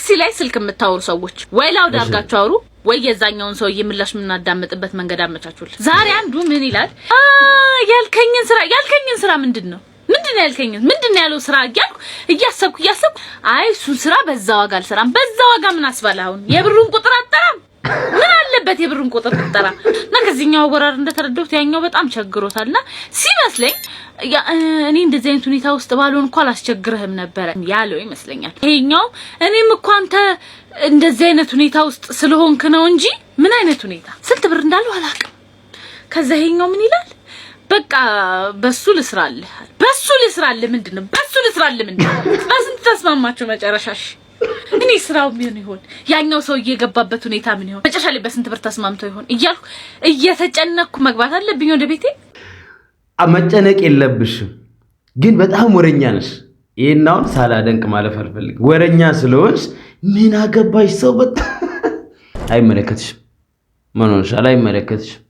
ታክሲ ላይ ስልክ የምታወሩ ሰዎች ወይ ላውድ አድርጋችሁ አውሩ ወይ የዛኛውን ሰው ይምላሽ ምናዳምጥበት መንገድ አመቻቹልን ዛሬ አንዱ ምን ይላል ያልከኝን ስራ ምንድነው ምንድነው ያለው ስራ እያሰብኩ አይ እሱ ስራ በዛ ዋጋ አልሰራም በዛ ዋጋ ምን አስባላውን የብሩን ቁጥር አጠራም ምን አለበት የብሩን ቁጥር ተጠራ ከዚህኛው ወራር እንደተረዳሁት ያኛው በጣም ቸግሮታልና ሲመስለኝ እኔ እንደዚህ አይነት ሁኔታ ውስጥ ባልሆን እንኳን አላስቸግርህም ነበር ያለው ይመስለኛል ይሄኛው እኔም እኮ አንተ እንደዚህ አይነት ሁኔታ ውስጥ ስለሆንክ ነው እንጂ ምን አይነት ሁኔታ ስንት ብር እንዳለው አላውቅም ከዛ ይሄኛው ምን ይላል በቃ በሱ ልስራልህ ምንድነው በስንት ተስማማችሁ መጨረሻሽ እኔ ስራው ምን ይሆን ያኛው ሰው እየገባበት ሁኔታ ምን ይሆን መጨረሻ ላይ በስንት ብር ተስማምተው ይሆን እያልኩ እየተጨነኩ መግባት አለብኝ ወደ ቤቴ መጨነቅ የለብሽም ግን በጣም ወረኛ ነሽ ይሄናው ሳላደንቅ ማለፍ አልፈልግ ወረኛ ስለሆንሽ ምን አገባሽ ሰው በቃ አይመለከትሽም ማንሆንሽ አይመለከትሽም